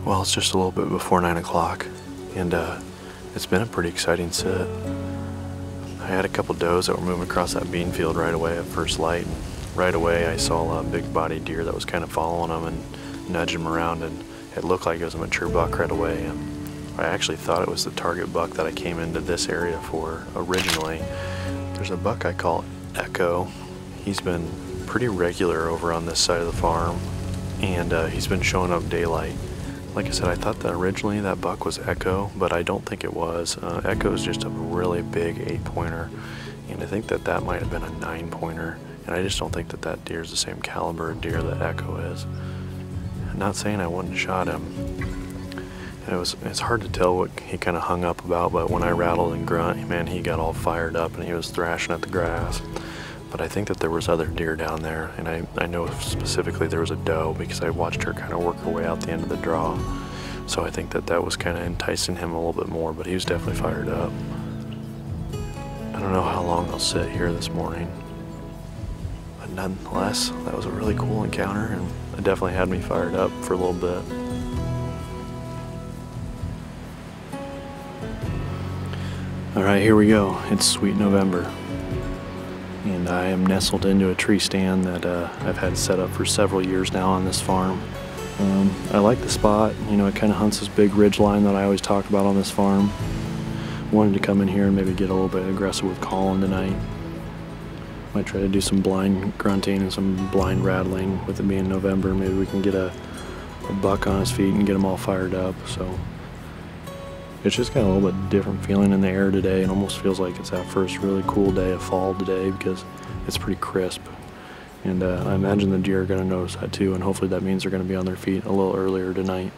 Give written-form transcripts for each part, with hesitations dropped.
Well, it's just a little bit before 9 o'clock, and it's been a pretty exciting sit. I had a couple does that were moving across that bean field right away at first light, and right away I saw a big bodied deer that was kind of following them and nudging them around, and it looked like it was a mature buck right away. And I actually thought it was the target buck that I came into this area for originally. There's a buck I call Echo. He's been pretty regular over on this side of the farm, and he's been showing up daylight. Like I said, I thought that originally that buck was Echo, but I don't think it was. Echo is just a really big 8-pointer, and I think that that might have been a 9-pointer, and I just don't think that that deer is the same caliber of deer that Echo is. I'm not saying I wouldn't shot him. It's hard to tell what he kind of hung up about, but when I rattled and grunt, man, he got all fired up and he was thrashing at the grass. But I think that there was other deer down there, and I know specifically there was a doe because I watched her kind of work her way out the end of the draw. So I think that that was kind of enticing him a little bit more, but he was definitely fired up. I don't know how long I'll sit here this morning, but nonetheless, that was a really cool encounter, and it definitely had me fired up for a little bit. All right, here we go. It's sweet November. And I am nestled into a tree stand that I've had set up for several years now on this farm. I like the spot. You know, it kind of hunts this big ridge line that I always talk about on this farm. Wanted to come in here and maybe get a little bit aggressive with calling tonight. Might try to do some blind grunting and some blind rattling with it being November. Maybe we can get a buck on his feet and get him all fired up. So it's just got a little bit different feeling in the air today, and almost feels like it's that first really cool day of fall today because it's pretty crisp. And I imagine the deer are going to notice that too, and hopefully that means they're going to be on their feet a little earlier tonight.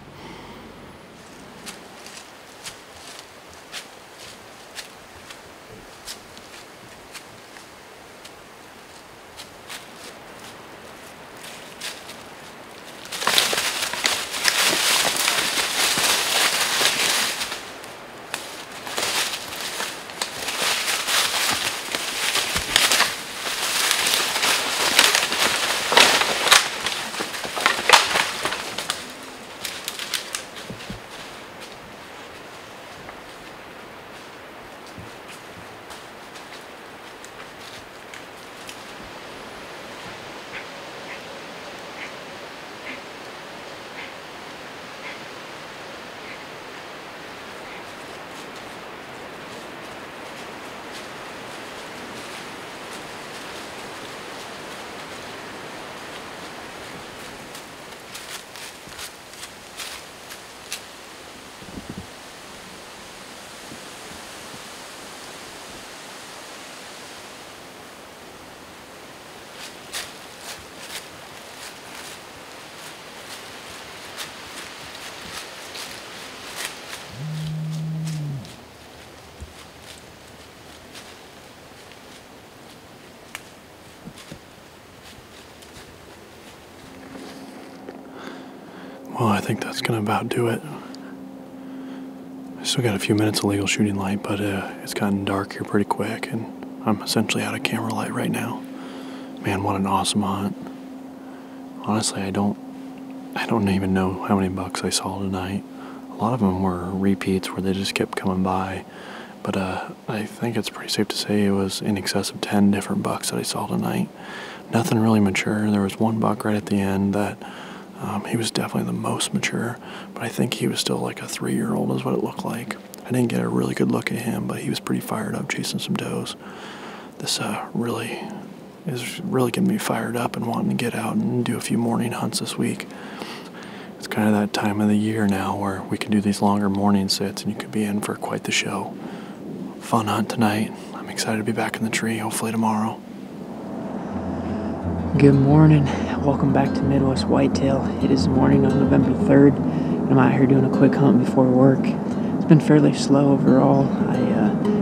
Well, I think that's gonna about do it. I still got a few minutes of legal shooting light, but it's gotten dark here pretty quick, and I'm essentially out of camera light right now. Man, what an awesome hunt. Honestly, I don't even know how many bucks I saw tonight. A lot of them were repeats where they just kept coming by, but I think it's pretty safe to say it was in excess of 10 different bucks that I saw tonight. Nothing really mature. There was one buck right at the end that he was definitely the most mature, but I think he was still like a 3-year-old is what it looked like. I didn't get a really good look at him, but he was pretty fired up chasing some does. This really is getting me fired up and wanting to get out and do a few morning hunts this week. It's kind of that time of the year now where we can do these longer morning sits and you could be in for quite the show. Fun hunt tonight. I'm excited to be back in the tree, hopefully tomorrow. Good morning. Welcome back to Midwest Whitetail. It is the morning of November 3rd, and I'm out here doing a quick hunt before work. It's been fairly slow overall. I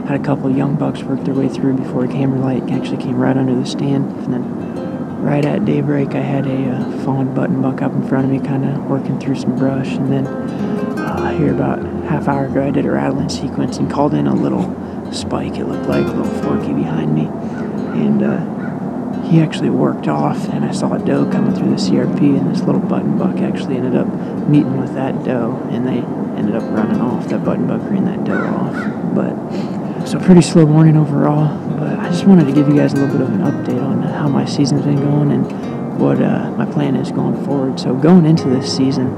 had a couple of young bucks work their way through before the camera light actually came right under the stand. And then right at daybreak, I had a fallen button buck up in front of me, kind of working through some brush. And then here about a half hour ago, I did a rattling sequence and called in a little spike, it looked like, a little forky behind me. And he actually worked off, and I saw a doe coming through the CRP, and this little button buck actually ended up meeting with that doe, and they ended up running off. That button buck ran that doe off. But so pretty slow morning overall, but I just wanted to give you guys a little bit of an update on how my season's been going and what my plan is going forward. So going into this season,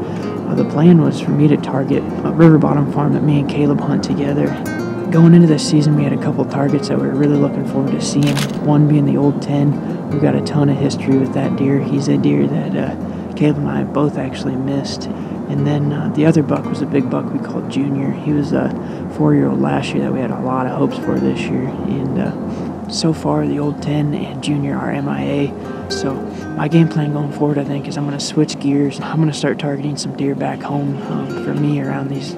the plan was for me to target a river bottom farm that me and Caleb hunt together. Going into this season, we had a couple targets that we were really looking forward to seeing. One being the old 10. We've got a ton of history with that deer. He's a deer that Caleb and I both actually missed. And then the other buck was a big buck we called Junior. He was a 4-year-old last year that we had a lot of hopes for this year. And so far, the old 10 and Junior are MIA. So my game plan going forward, I think, is I'm going to switch gears. I'm going to start targeting some deer back home for me around these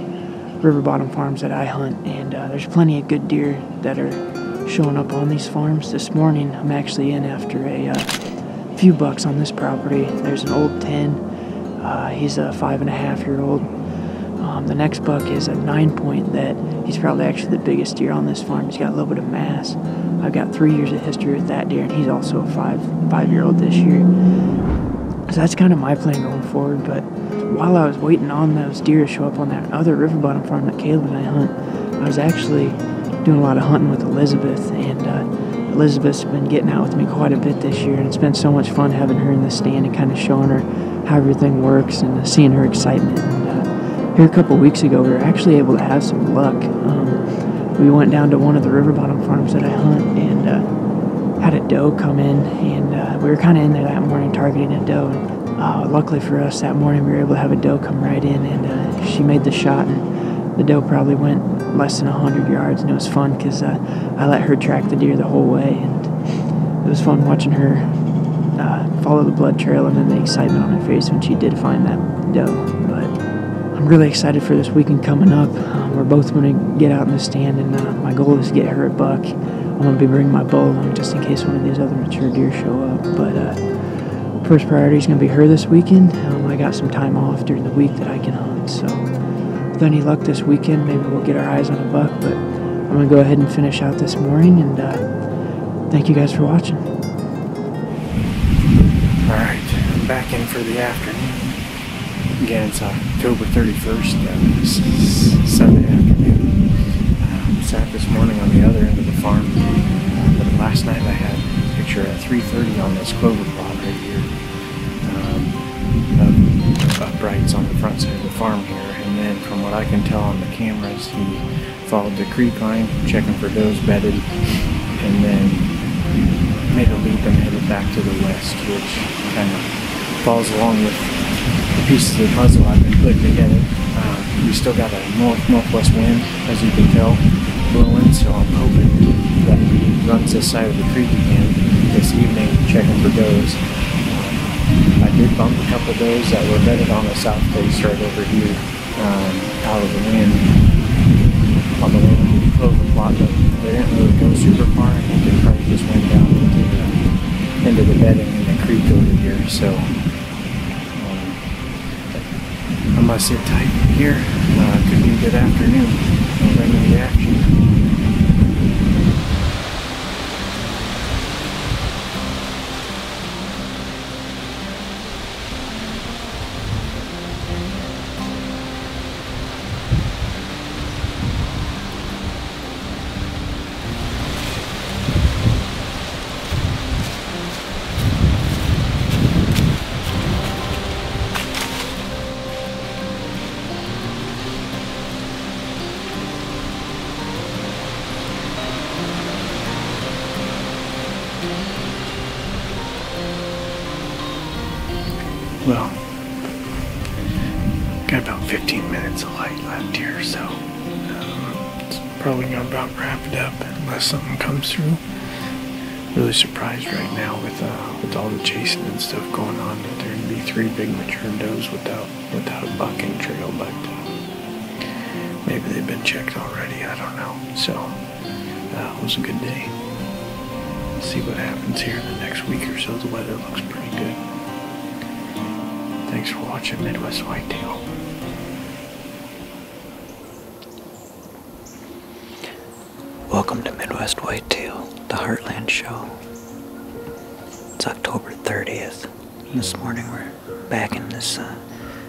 river bottom farms that I hunt, and there's plenty of good deer that are showing up on these farms. This morning I'm actually in after a few bucks on this property. There's an old 10. He's a 5.5-year-old. The next buck is a 9-point that he's probably actually the biggest deer on this farm. He's got a little bit of mass. I've got 3 years of history with that deer, and he's also a 5-year-old this year. So that's kind of my plan going forward. But while I was waiting on those deer to show up on that other river bottom farm that Caleb and I hunt, I was actually doing a lot of hunting with Elizabeth, and Elizabeth's been getting out with me quite a bit this year, and it's been so much fun having her in the stand and kind of showing her how everything works and seeing her excitement. And here a couple weeks ago, we were actually able to have some luck. We went down to one of the river bottom farms that I hunt and had a doe come in, and we were kind of in there that morning targeting a doe. And luckily for us, that morning we were able to have a doe come right in, and she made the shot, and the doe probably went less than 100 yards, and it was fun because I let her track the deer the whole way, and it was fun watching her follow the blood trail and then the excitement on her face when she did find that doe. But I'm really excited for this weekend coming up. We're both going to get out in the stand, and my goal is to get her a buck. I'm going to be bringing my bow along just in case one of these other mature deer show up. But first priority is going to be her this weekend. I got some time off during the week that I can hunt, so with any luck this weekend, maybe we'll get our eyes on a buck. But I'm going to go ahead and finish out this morning, and thank you guys for watching. Alright, I'm back in for the afternoon. Again, it's October 31st, Sunday afternoon. Sat this morning on the other end of the farm, but last night I had a picture at 3:30 on this clover plot right here, of uprights on the front side of the farm here, and then from what I can tell on the cameras, he followed the creek line, checking for does bedded, and then made a leap and headed back to the west, which kind of falls along with the pieces of the puzzle I've been putting together. We still got a north-northwest wind, as you can tell, blowing, so I'm hoping that he runs this side of the creek again this evening, checking for does. I did bump a couple does that were bedded on the south face right over here, out of the wind, on the way into the clover plot, but they didn't really go super far. I think they probably just went down into the bedding in the creek over here, so I'm going to sit tight here. Could be a good afternoon. I'll bring you the action. Well, got about 15 minutes of light left here, so it's probably going to about wrap it up unless something comes through. Really surprised right now with all the chasing and stuff going on that there would be 3 big mature does without a bucking trail, but maybe they've been checked already, I don't know. So it was a good day. Let's see what happens here in the next week or so. The weather looks pretty good. Thanks for watching Midwest Whitetail. Welcome to Midwest Whitetail, the Heartland show. It's October 30th. This morning we're back in this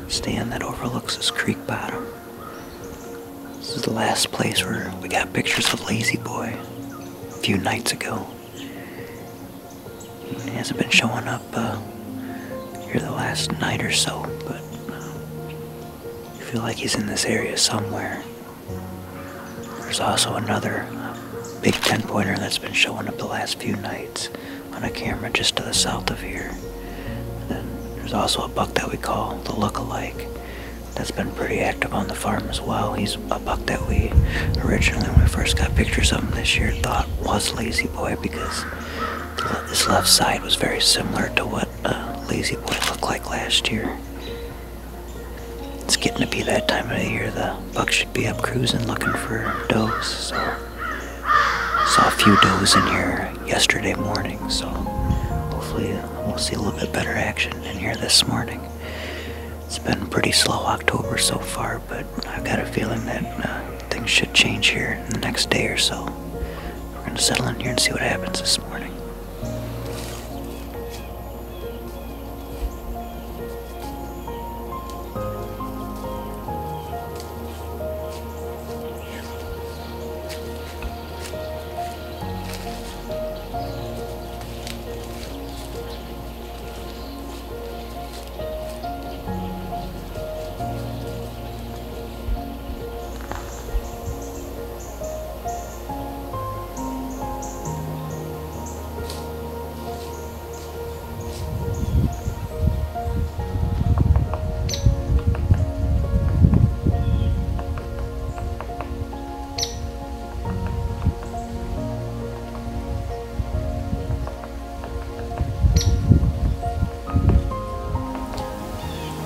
stand that overlooks this creek bottom. This is the last place where we got pictures of Lazy Boy a few nights ago. He hasn't been showing up here the last night or so, but I feel like he's in this area somewhere. There's also another big 10-pointer that's been showing up the last few nights on a camera just to the south of here. And then there's also a buck that we call the look-alike that's been pretty active on the farm as well. He's a buck that we originally, when we first got pictures of him this year, thought was Lazy Boy because his left side was very similar to what Lazy Boy looked like last year. It's getting to be that time of the year. The buck should be up cruising looking for does, so saw a few does in here yesterday morning, so hopefully we'll see a little bit better action in here this morning. It's been a pretty slow October so far, but I've got a feeling that things should change here in the next day or so. We're going to settle in here and see what happens this morning.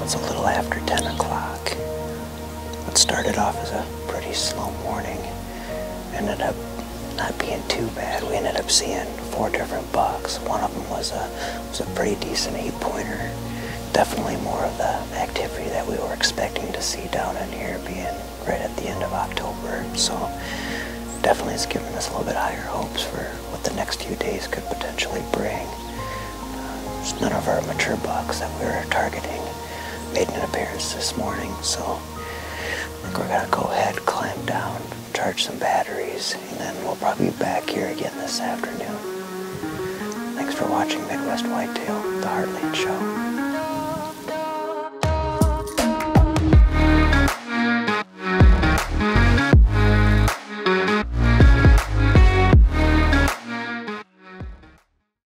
It's a little after 10 o'clock. What started off as a pretty slow morning ended up not being too bad. We ended up seeing 4 different bucks. One of them was a pretty decent 8-pointer. Definitely more of the activity that we were expecting to see down in here, being right at the end of October. So definitely it's given us a little bit higher hopes for what the next few days could potentially bring. None of our mature bucks that we were targeting made an appearance this morning, so I think we're gonna go ahead, climb down, charge some batteries, and then we'll probably be back here again this afternoon. Thanks for watching Midwest Whitetail, the Heartland Show.